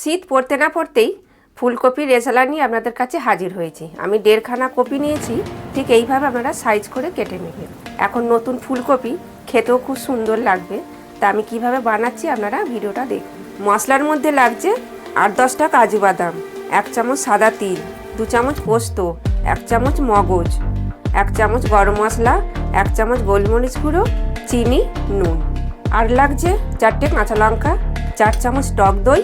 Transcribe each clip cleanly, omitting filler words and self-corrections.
শীত পড়তে না পড়তেই ফুলকপি রেজালা নিয়ে আপনাদের কাছে হাজির হয়েছি। আমি 1.5 খানা কপি নিয়েছি, ঠিক এইভাবে আপনারা সাইজ করে কেটে নেবেন। এখন নতুন ফুলকপি খেতেও খুব সুন্দর লাগবে, তা আমি কিভাবে বানাচ্ছি আপনারা ভিডিওটা দেখুন। মশলার মধ্যে লাগছে 8-10টা কাজু বাদাম, 1 চামচ সাদা তিল, 2 চামচ পোস্ত, 1 চামচ মগজ, 1 চামচ গরম মশলা, 1 চামচ গোলমরিচ গুঁড়ো, চিনি, নুন। আর লাগছে 4টে কাঁচা লঙ্কা, 4 চামচ টক দই,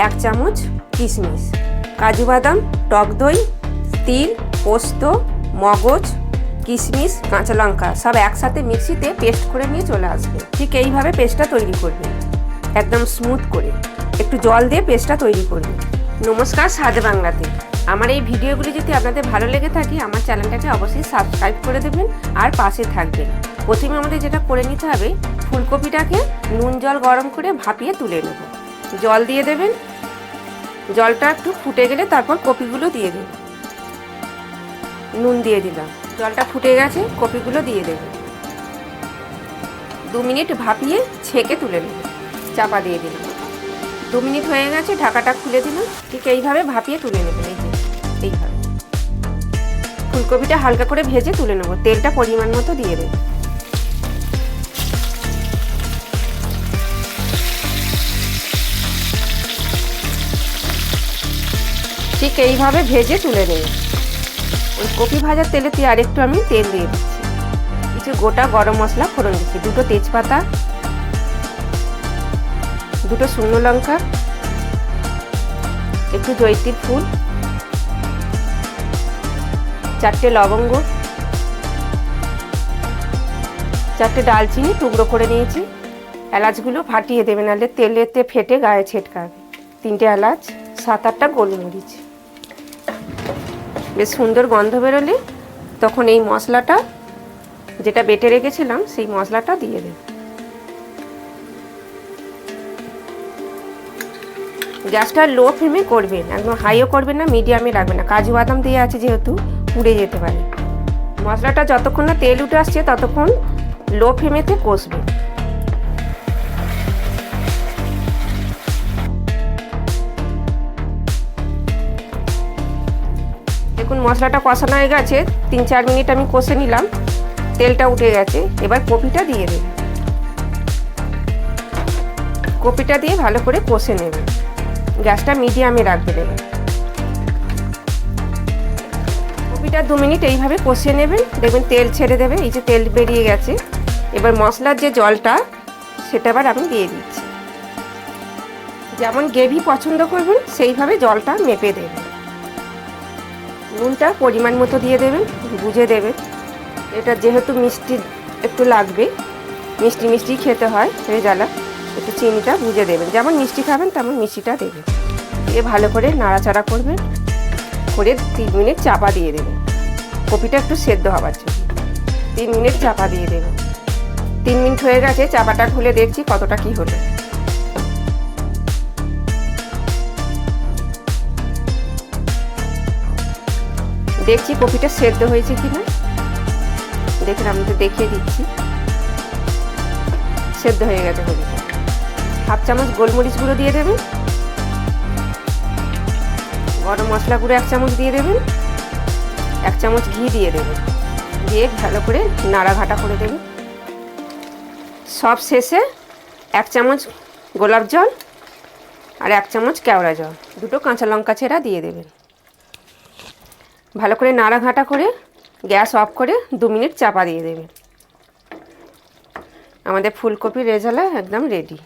1 চামচ কিশমিশ। কাজু বাদাম, টক দই, তিল, পোস্ত, মগজ, কিশমিশ, কাঁচা লঙ্কা সব একসাথে মিক্সিতে পেস্ট করে নিয়ে চলে আসবে। ঠিক এইভাবে পেস্টটা তৈরি করবে, একদম স্মুথ করে। একটু জল দিয়ে পেস্টটা তৈরি করবে। নমস্কার, স্বাদ বাংলাতে। আমার এই ভিডিওগুলি যদি আপনাদের ভালো লেগে থাকে আমার চ্যানেলটাকে অবশ্যই সাবস্ক্রাইব করে দেবেন আর পাশে থাকবেন। প্রথমে আমাদের যেটা করে নিতে হবে, ফুলকপিটাকে নুন জল গরম করে ভাপিয়ে তুলে নেব। জল দিয়ে দেবেন, জলটা একটু ফুটে গেলে তারপর কপিগুলো দিয়ে দেবেন। নুন দিয়ে দিলাম, জলটা ফুটে গেছে, কপিগুলো দিয়ে দেবেন। 2 মিনিট ভাপিয়ে ছেঁকে তুলে নেবেন। চাপা দিয়ে দিলাম। 2 মিনিট হয়ে গেছে, ঢাকাটা খুলে দিলাম। ঠিক এইভাবে ভাপিয়ে তুলে নেবেন। এইভাবে ফুলকপিটা হালকা করে ভেজে তুলে নেব। তেলটা পরিমাণ মতো দিয়ে দেবেন। ঠিক এইভাবে ভেজে তুলে নেব। ওই কপি ভাজার তেলেতে আরেকটু আমি তেল দিয়ে দিচ্ছি। কিছু গোটা গরম মশলা ফোড়ন দিচ্ছি, 2টো তেজপাতা, 2টো শুকনো লঙ্কা, একটু জয়িত্রীর ফুল, 4টে লবঙ্গ, 4টে ডালচিনি টুকরো করে নিয়েছি। এলাচগুলো ফাটিয়ে দেবেন, নাহলে তেলেতে ফেটে গায়ে ছিটকাবে। 3টে এলাচ, 7-8টা গোলমরিচ। বেশ সুন্দর গন্ধ বেরোলে তখন এই মশলাটা যেটা বেটে রেখেছিলাম সেই মশলাটা দিয়ে দেব। গ্যাসটা লো ফ্লেমে করবেন, একদম হাইও করবেন না, মিডিয়ামে রাখবেন না। কাজু বাদাম দিয়ে আছে যেহেতু পুড়ে যেতে পারে। মশলাটা যতক্ষণ না তেল উঠে আসছে ততক্ষণ লো ফ্লেমেতে কষবেন। দেখুন মশলাটা কষানো হয়ে গেছে, 3-4 মিনিট আমি কষে নিলাম, তেলটা উঠে গেছে। এবার কপিটা দিয়ে দেব। কপিটা দিয়ে ভালো করে কষে নেবেন, গ্যাসটা মিডিয়ামে রাখবেন। এবার কপিটা 2 মিনিট এইভাবে কষিয়ে নেবেন, দেখবেন তেল ছেড়ে দেবে। এই যে তেল বেরিয়ে গেছে। এবার মশলার যে জলটা সেটা আবার আমি দিয়ে দিচ্ছি। যেমন গ্রেভি পছন্দ করবেন সেইভাবে জলটা মেপে দেবেন। নুনটা পরিমাণ মতো দিয়ে দেবেন, বুঝে দেবেন। এটা যেহেতু মিষ্টি একটু লাগবে, মিষ্টি মিষ্টি খেতে হয় রেজালা, একটু চিনিটা বুঝে দেবেন। যেমন মিষ্টি খাবেন তেমন মিষ্টিটা দেবেন। দিয়ে ভালো করে নাড়াচাড়া করবেন, করে 3 মিনিট চাপা দিয়ে দেবেন। কপিটা একটু সেদ্ধ হওয়ার জন্য 3 মিনিট চাপা দিয়ে দেবেন। 3 মিনিট হয়ে গেছে, চাপাটা খুলে দেখছি কতটা কি হলো। দেখছি কপিটা সেদ্ধ হয়েছে কিনা, দেখুন আমি তো দেখিয়ে দিচ্ছি। সেদ্ধ হয়ে গেছে কপিটা। 1/2 চামচ গোলমরিচ গুঁড়ো দিয়ে দেবেন, গরম মশলা গুঁড়ো 1 চামচ দিয়ে দেবেন, 1 চামচ ঘি দিয়ে দেবেন। দিয়ে ভালো করে নাড়াঘাটা করে দেবেন। সব শেষে 1 চামচ গোলাপ জল আর 1 চামচ কেওড়া জল, 2টো কাঁচা লঙ্কা ছেঁড়া দিয়ে দেবেন। ভালো করে নাড়াঘাটা করে গ্যাস অফ করে 2 মিনিট চাপা দিয়ে দেবেন। আমাদের ফুলকপি রেজালা একদম রেডি।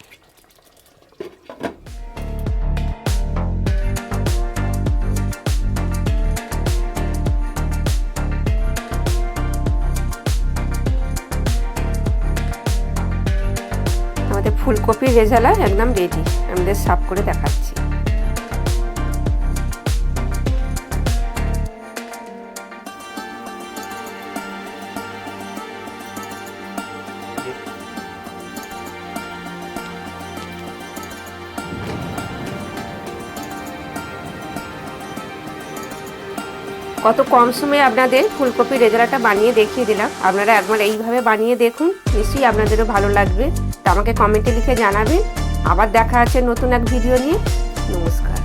আমাদের ফুলকপি রেজালা একদম রেডি। আমাদের সার্ভ করে দেখাচ্ছি। কত কম সময়ে আপনাদের ফুলকপি রেজালাটা বানিয়ে দেখিয়ে দিলাম। আপনারা একবার এইভাবে বানিয়ে দেখুন, নিশ্চয়ই আপনাদেরও ভালো লাগবে। তা আমাকে কমেন্টে লিখে জানাবেন। আবার দেখা আছে নতুন এক ভিডিও নিয়ে। নমস্কার।